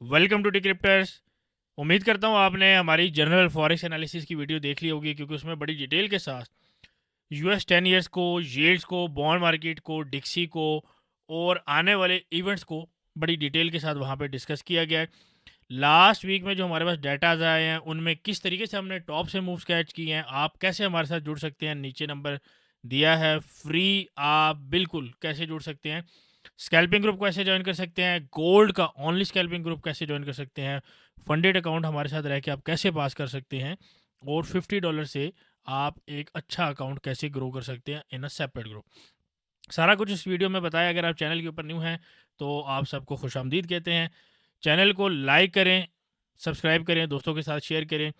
Welcome to डिक्रिप्टर्स। उम्मीद करता हूँ आपने हमारी जनरल फॉरेक्स एनालिसिस की वीडियो देख ली होगी, क्योंकि उसमें बड़ी डिटेल के साथ यूएस 10 ईयर्स को, यील्ड्स को, बॉन्ड मार्केट को, डिक्सी को और आने वाले इवेंट्स को बड़ी डिटेल के साथ वहाँ पे डिस्कस किया गया है। लास्ट वीक में जो हमारे पास डाटाज आए हैं उनमें किस तरीके से हमने टॉप से मूव्स कैच किए हैं, आप कैसे हमारे साथ जुड़ सकते हैं, नीचे नंबर दिया है फ्री, आप बिल्कुल कैसे जुड़ सकते हैं। स्कैल्पिंग ग्रुप कैसे ज्वाइन कर सकते हैं, गोल्ड का ओनली स्कैल्पिंग ग्रुप कैसे ज्वाइन कर सकते हैं, फंडेड अकाउंट हमारे साथ रह के आप कैसे पास कर सकते हैं, और $50 से आप एक अच्छा अकाउंट कैसे ग्रो कर सकते हैं इन अ सेपरेट ग्रुप। सारा कुछ इस वीडियो में बताया। अगर आप चैनल के ऊपर न्यू हैं तो आप सबको खुशामदीद कहते हैं। चैनल को लाइक करें, सब्सक्राइब करें, दोस्तों के साथ शेयर करें।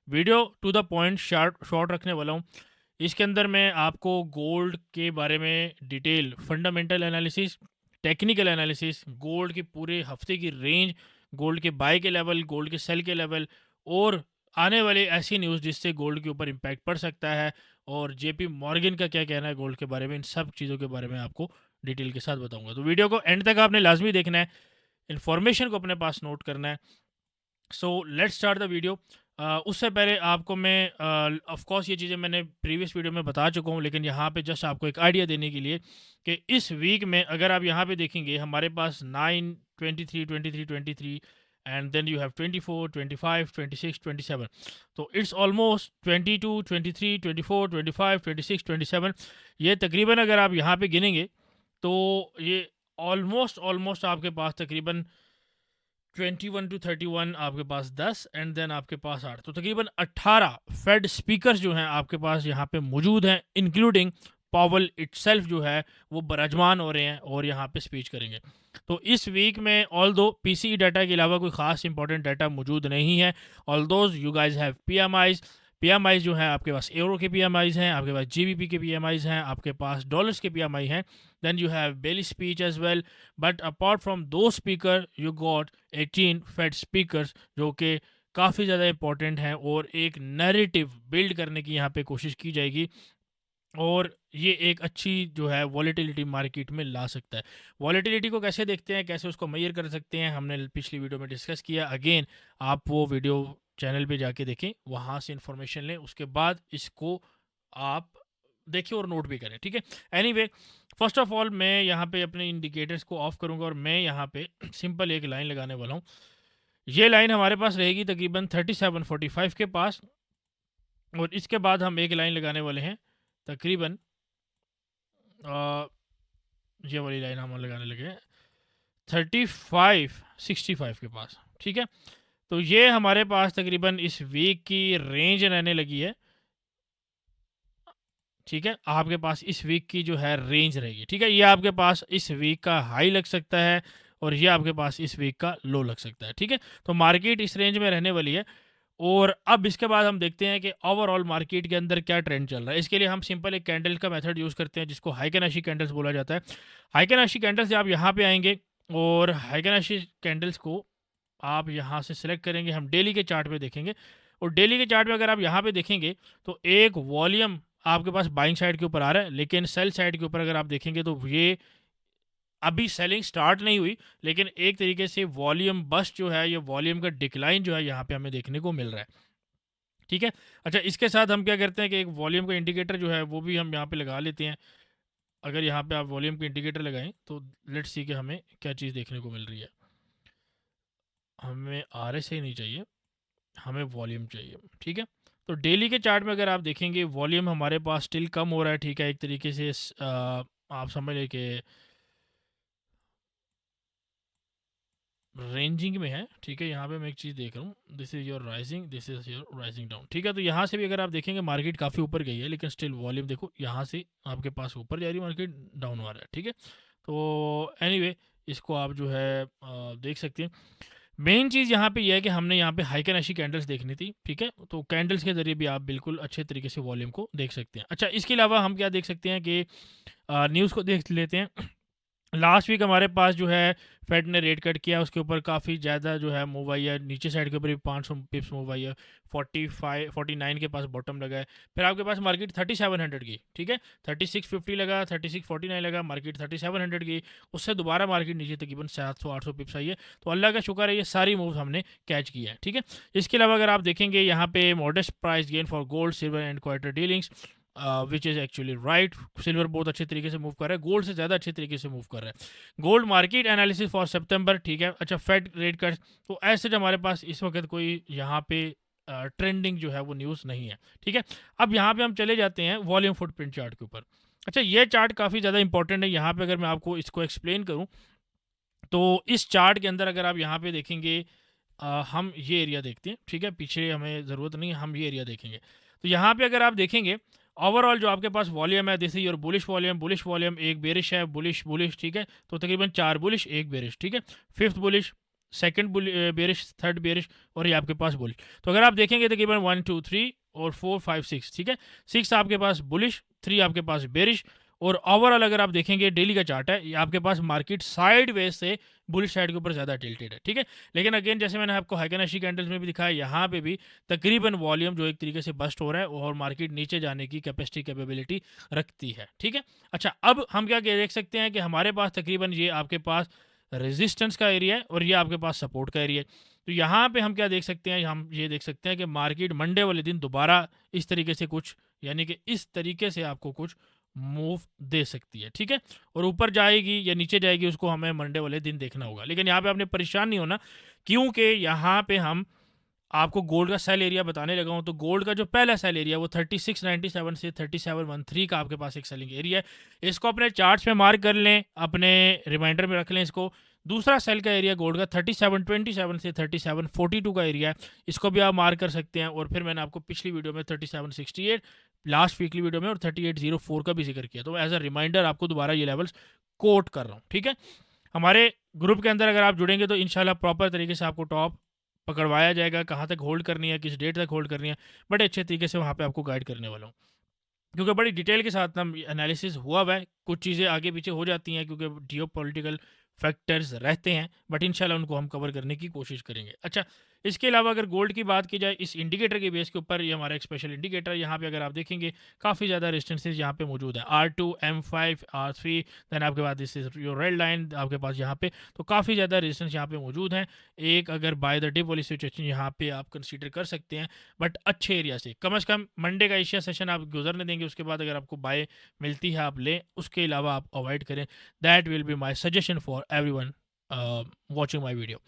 Video to the point short रखने वाला हूँ। इसके अंदर मैं आपको गोल्ड के बारे में detail, fundamental analysis, technical analysis, gold के पूरे हफ्ते की रेंज, गोल्ड के बाय के लेवल, गोल्ड के सेल के लेवल, और आने वाले ऐसी न्यूज़ जिससे गोल्ड के ऊपर इम्पैक्ट पड़ सकता है, और जेपी मॉर्गन का क्या कहना है गोल्ड के बारे में, इन सब चीज़ों के बारे में आपको डिटेल के साथ बताऊंगा। तो वीडियो को एंड तक आपने लाजमी देखना है, इन्फॉर्मेशन को अपने पास नोट करना है। So let's start the video. उससे पहले आपको मैं ऑफ कोर्स ये चीज़ें मैंने प्रीवियस वीडियो में बता चुका हूँ, लेकिन यहाँ पे जस्ट आपको एक आइडिया देने के लिए कि इस वीक में अगर आप यहाँ पे देखेंगे हमारे पास 9, 23, 23, 23 एंड देन यू हैव 24, 25, 26, 27। तो इट्स ऑलमोस्ट 22, 23, 24, 25, 26, 27। ये तकरीबन अगर आप यहाँ पे गिनेंगे तो ये ऑलमोस्ट ऑलमोस्ट आपके पास तकरीबन 21 to 31, आपके पास 10 एंड देन आपके पास 8, तो तकरीबन 18 फेड स्पीकर्स जो हैं आपके पास यहाँ पे मौजूद हैं, इंक्लूडिंग पावल इटसेल्फ जो है वो बरजमान हो रहे हैं और यहाँ पे स्पीच करेंगे। तो इस वीक में ऑल दो पीसीई डाटा के अलावा कोई खास इंपॉर्टेंट डाटा मौजूद नहीं है। All those you guys have P M Is जो है आपके पास यूरो के पी हैं, आपके पास जीबीपी के पी हैं, आपके पास डॉलर्स के पी हैं, then you have Bailey speech as well. But apart from those speaker you got 18 Fed speakers जो कि काफ़ी ज़्यादा इंपॉर्टेंट हैं और एक नैरेटिव बिल्ड करने की यहाँ पे कोशिश की जाएगी, और ये एक अच्छी जो है वॉलेटिलिटी मार्केट में ला सकता है। वॉलेटिलिटी को कैसे देखते हैं, कैसे उसको मेजर कर सकते हैं, हमने पिछली वीडियो में डिस्कस किया। अगेन आप वो वीडियो चैनल पे जाके देखें, वहाँ से इंफॉर्मेशन लें, उसके बाद इसको आप देखिए और नोट भी करें, ठीक है। एनीवे, फर्स्ट ऑफ ऑल मैं यहाँ पे अपने इंडिकेटर्स को ऑफ करूँगा और मैं यहाँ पे सिंपल एक लाइन लगाने वाला हूँ। ये लाइन हमारे पास रहेगी तकरीबन 3745 के पास, और इसके बाद हम एक लाइन लगाने वाले हैं तकरीबन अ, ये वाली लाइन हम लगाने लगे हैं 3565 के पास, ठीक है। तो ये हमारे पास तकरीबन इस वीक की रेंज रहने लगी है, ठीक है। आपके पास इस वीक की जो है रेंज रहेगी, ठीक है। ये आपके पास इस वीक का हाई लग सकता है और ये आपके पास इस वीक का लो लग सकता है, ठीक है। तो मार्केट इस रेंज में रहने वाली है, और अब इसके बाद हम देखते हैं कि ओवरऑल मार्केट के अंदर क्या ट्रेंड चल रहा है। इसके लिए हम सिंपल एक कैंडल का मेथड यूज़ करते हैं जिसको हाइकेनाशी कैंडल्स बोला जाता है। हाइकेनाशी कैंडल्स आप यहाँ पे आएंगे और हाइकेनाशी कैंडल्स को आप यहाँ से सिलेक्ट करेंगे, हम डेली के चार्ट पे देखेंगे, और डेली के चार्ट पे अगर आप यहाँ पे देखेंगे तो एक वॉल्यूम आपके पास बाइंग साइड के ऊपर आ रहा है, लेकिन सेल साइड के ऊपर अगर आप देखेंगे तो ये अभी सेलिंग स्टार्ट नहीं हुई, लेकिन एक तरीके से वॉल्यूम बस्ट जो है, ये वॉल्यूम का डिक्लाइन जो है यहाँ पे हमें देखने को मिल रहा है, ठीक है। अच्छा, इसके साथ हम क्या करते हैं कि एक वॉल्यूम का इंडिकेटर जो है वो भी हम यहाँ पे लगा लेते हैं। अगर यहाँ पे आप वॉल्यूम का इंडिकेटर लगाएं तो लेट्स सी कि हमें क्या चीज़ देखने को मिल रही है। हमें आर एस आई नहीं चाहिए, हमें वॉल्यूम चाहिए, ठीक है। तो डेली के चार्ट में अगर आप देखेंगे वॉल्यूम हमारे पास स्टिल कम हो रहा है, ठीक है। एक तरीके से आप समझ लें कि रेंजिंग में है, ठीक है। यहाँ पे मैं एक चीज़ देख रहा हूँ, this is your rising, this is your rising down, ठीक है। तो यहाँ से भी अगर आप देखेंगे मार्केट काफ़ी ऊपर गई है, लेकिन स्टिल वॉल्यूम देखो यहाँ से आपके पास ऊपर जा रही है, मार्केट डाउन हो रहा है, ठीक है। तो एनीवे इसको आप जो है देख सकते हैं। मेन चीज़ यहाँ पे यह है कि हमने यहाँ पे हाइकेनाशी कैंडल्स देखनी थी, ठीक है। तो कैंडल्स के ज़रिए भी आप बिल्कुल अच्छे तरीके से वॉल्यूम को देख सकते हैं। अच्छा, इसके अलावा हम क्या देख सकते हैं कि न्यूज़ को देख लेते हैं। लास्ट वीक हमारे पास जो है फेड ने रेट कट किया, उसके ऊपर काफ़ी ज़्यादा जो है मूव आई है, नीचे साइड के ऊपर भी 500 पिप्स मूव आई है, 49 के पास बॉटम लगा है। फिर आपके पास मार्केट 3700 की, ठीक है, 3650 लगा, 3649 लगा, मार्केट 3700 की, उससे दोबारा मार्केट नीचे तकरीबन 700-800 पिप्स आई है। तो अल्लाह का शुक्र है ये सारी मूव हमने कैच किया है, ठीक है। इसके अलावा अगर आप देखेंगे यहाँ पे modest price gain for gold, silver and quarter dealings, which is actually right. Silver बहुत अच्छे तरीके से मूव कर रहा है, गोल्ड से ज़्यादा अच्छे तरीके से मूव कर रहा है। गोल्ड मार्केट एनालिसिस फॉर सितंबर, ठीक है। अच्छा, फेड रेट कट, तो ऐसे जो हमारे पास इस वक्त कोई यहाँ पे ट्रेंडिंग जो है वो न्यूज़ नहीं है, ठीक है। अब यहाँ पे हम चले जाते हैं वॉल्यूम फुटप्रिंट चार्ट के ऊपर। अच्छा, ये चार्ट काफ़ी ज़्यादा इंपॉर्टेंट है। यहाँ पे अगर मैं आपको इसको एक्सप्लेन करूँ, तो इस चार्ट के अंदर अगर आप यहाँ पे देखेंगे, हम ये एरिया देखते हैं, ठीक है, पीछे हमें ज़रूरत नहीं है, हम ये एरिया देखेंगे। तो यहाँ पे अगर आप देखेंगे ओवरऑल जो आपके पास वॉल्यूम है, this is your bullish volume, एक बेरिश है, बुलिश बुलिश, ठीक है। तो तकरीबन 4 बुलिश, एक बेरिश, ठीक है। Fifth bullish, second bearish, third bearish, और ये आपके पास बुलिश। तो अगर आप देखेंगे तकरीबन 1 2 3 और 4 5 6, ठीक है। 6 आपके पास बुलिश, 3 आपके पास बेरिश, और ओवरऑल अगर आप देखेंगे डेली का चार्ट है, ये आपके पास मार्केट साइड वेज से बुलिश साइड के ऊपर ज़्यादा टिल्टेड है, ठीक है। लेकिन अगेन जैसे मैंने आपको हाइकेनाशी कैंडल्स में भी दिखाया, यहाँ पे भी तकरीबन वॉल्यूम जो एक तरीके से बस्ट हो रहा है और मार्केट नीचे जाने की कैपेसिटी कैपेबिलिटी रखती है, ठीक है। अच्छा, अब हम क्या देख सकते हैं कि हमारे पास तकरीबन ये आपके पास रेजिस्टेंस का एरिया है और ये आपके पास सपोर्ट का एरिया है। तो यहाँ पे हम क्या देख सकते हैं, हम ये देख सकते हैं कि मार्केट मंडे वाले दिन दोबारा इस तरीके से कुछ, यानी कि इस तरीके से आपको कुछ मूव दे सकती है, ठीक है। और ऊपर जाएगी या नीचे जाएगी उसको हमें मंडे वाले दिन देखना होगा। लेकिन यहाँ पे आपने परेशान नहीं होना, क्योंकि यहाँ पे हम आपको गोल्ड का सेल एरिया बताने लगा हूँ। तो गोल्ड का जो पहला सेल एरिया वो 3697 से 3713 का आपके पास एक सेलिंग एरिया है। इसको अपने चार्ट्स में मार्क कर लें, अपने रिमाइंडर में रख लें इसको। दूसरा सेल का एरिया गोल्ड का 3727 से 3742 का एरिया है, इसको भी आप मार्क कर सकते हैं। और फिर मैंने आपको पिछली वीडियो में 3768, लास्ट वीकली वीडियो में, और 3804 का भी जिक्र किया। तो एज अ रिमाइंडर आपको दोबारा ये लेवल्स कोट कर रहा हूँ, ठीक है। हमारे ग्रुप के अंदर अगर आप जुड़ेंगे तो इंशाल्लाह प्रॉपर तरीके से आपको टॉप पकड़वाया जाएगा, कहाँ तक होल्ड करनी है, किस डेट तक होल्ड करनी है, बड़े अच्छे तरीके से वहाँ पे आपको गाइड करने वाला हूँ। क्योंकि बड़ी डिटेल के साथ ना एनालिसिस हुआ हुआ है, कुछ चीज़ें आगे पीछे हो जाती हैं क्योंकि जियो पॉलिटिकल फैक्टर्स रहते हैं, बट इंशाल्लाह उनको हम कवर करने की कोशिश करेंगे। अच्छा, इसके अलावा अगर गोल्ड की बात की जाए, इस इंडिकेटर के बेस के ऊपर, ये हमारा एक स्पेशल इंडिकेटर है। यहाँ पे अगर आप देखेंगे काफ़ी ज़्यादा रेजिस्टेंसेज यहाँ पे मौजूद है, R2, M5, R3, देन आपके पास this is your red line आपके पास यहाँ पे। तो काफ़ी ज़्यादा रेजिस्टेंस यहाँ पे मौजूद है। एक अगर बाय द डिप वाली सिचुएशन यहाँ पे आप कंसीडर कर सकते हैं, बट अच्छे एरिया से। कम से कम मंडे का एशिया सेशन आप गुजरने देंगे, उसके बाद अगर आपको बाय मिलती है आप लें, उसके अलावा आप अवॉइड करें। That will be my suggestion for everyone watching my video.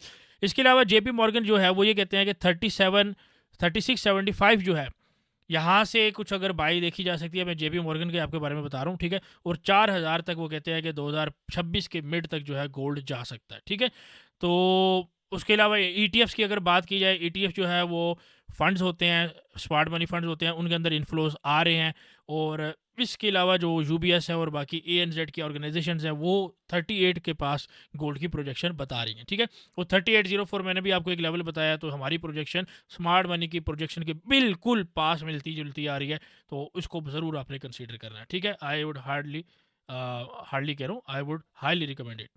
इसके अलावा JP मॉर्गन जो है वो ये कहते हैं कि 3675 जो है, यहाँ से कुछ अगर बाई देखी जा सकती है। मैं JP मॉर्गन के आपके बारे में बता रहा हूँ, ठीक है। और 4000 तक वो कहते हैं कि 2026 के मिड तक जो है गोल्ड जा सकता है, ठीक है। तो उसके अलावा ETFs की अगर बात की जाए, ETF जो है वो फंड्स होते हैं, स्मार्ट मनी फंड्स होते हैं, उनके अंदर इन्फ्लोज आ रहे हैं। और इसके अलावा जो UBS है और बाकी ANZ की ऑर्गेनाइजेशंस हैं, वो 38 के पास गोल्ड की प्रोजेक्शन बता रही हैं, ठीक है। वो 3804 मैंने भी आपको एक लेवल बताया, तो हमारी प्रोजेक्शन स्मार्ट मनी की प्रोजेक्शन के बिल्कुल पास मिलती जुलती आ रही है। तो उसको ज़रूर आपने कंसीडर करना है, ठीक है। आई वुड हार्डली कह रहा हूँ, I would highly recommend it.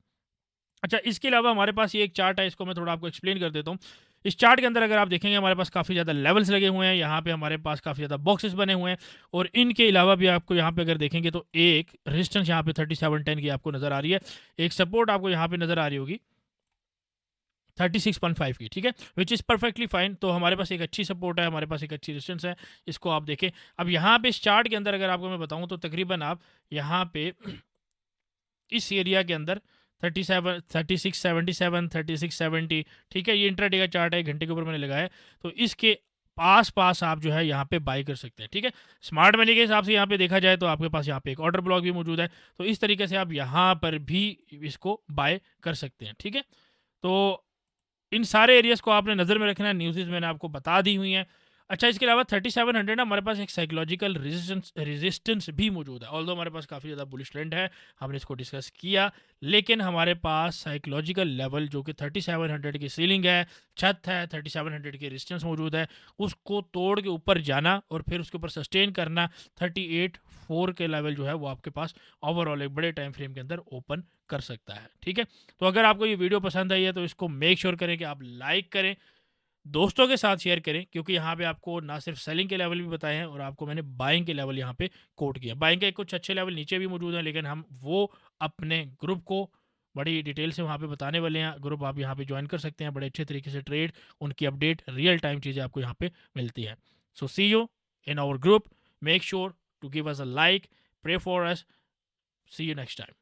अच्छा, इसके अलावा हमारे पास ये एक चार्ट है, इसको मैं थोड़ा आपको एक्सप्लेन कर देता हूँ। इस चार्ट के अंदर अगर आप देखेंगे हमारे पास काफ़ी ज़्यादा लेवल्स लगे हुए हैं, यहाँ पे हमारे पास काफ़ी ज़्यादा बॉक्सेस बने हुए हैं। और इनके अलावा भी आपको यहाँ पे अगर देखेंगे तो एक रेजिस्टेंस यहाँ पे 3710 की आपको नज़र आ रही है, एक सपोर्ट आपको यहाँ पे नज़र आ रही होगी 36.5 की, ठीक है, विच इज़ परफेक्टली फाइन। तो हमारे पास एक अच्छी सपोर्ट है, हमारे पास एक अच्छी रेजिस्टेंस है, इसको आप देखें। अब यहाँ पे इस चार्ट के अंदर अगर आपको मैं बताऊँ तो तकरीबन आप यहाँ पे इस एरिया के अंदर 37 3677 3670, ठीक है, ये इंट्राडे का चार्ट है, घंटे के ऊपर मैंने लगाया है। तो इसके पास पास आप जो है यहाँ पे बाई कर सकते हैं, ठीक है। स्मार्ट मनी के हिसाब से यहाँ पे देखा जाए तो आपके पास यहाँ पे एक ऑर्डर ब्लॉक भी मौजूद है, तो इस तरीके से आप यहाँ पर भी इसको बाय कर सकते हैं, ठीक है। तो इन सारे एरियाज़ को आपने नज़र में रखना है, न्यूज़ मैंने आपको बता दी हुई हैं। अच्छा, इसके अलावा 3700 ना हमारे पास एक साइकोलॉजिकल रेजिस्टेंस भी मौजूद है। ऑल्दो हमारे पास काफ़ी ज़्यादा बुलिश ट्रेंड है, हमने इसको डिस्कस किया, लेकिन हमारे पास साइकोलॉजिकल लेवल जो कि 3700 की सीलिंग है, छत है, 3700 की रेजिस्टेंस मौजूद है, उसको तोड़ के ऊपर जाना और फिर उसके ऊपर सस्टेन करना 38.4 के लेवल जो है वो आपके पास ओवरऑल एक बड़े टाइम फ्रेम के अंदर ओपन कर सकता है। ठीक है, तो अगर आपको ये वीडियो पसंद आई है तो इसको मेक श्योर करें कि आप लाइक करें, दोस्तों के साथ शेयर करें, क्योंकि यहाँ पे आपको ना सिर्फ सेलिंग के लेवल भी बताए हैं और आपको मैंने बाइंग के लेवल यहाँ पे कोट किया। बाइंग के कुछ अच्छे लेवल नीचे भी मौजूद हैं, लेकिन हम वो अपने ग्रुप को बड़ी डिटेल से वहाँ पे बताने वाले हैं। ग्रुप आप यहाँ पे ज्वाइन कर सकते हैं, बड़े अच्छे तरीके से ट्रेड, उनकी अपडेट, रियल टाइम चीज़ें आपको यहाँ पे मिलती हैं। So see you in our group, make sure to give us a like, pray for us, see you next time.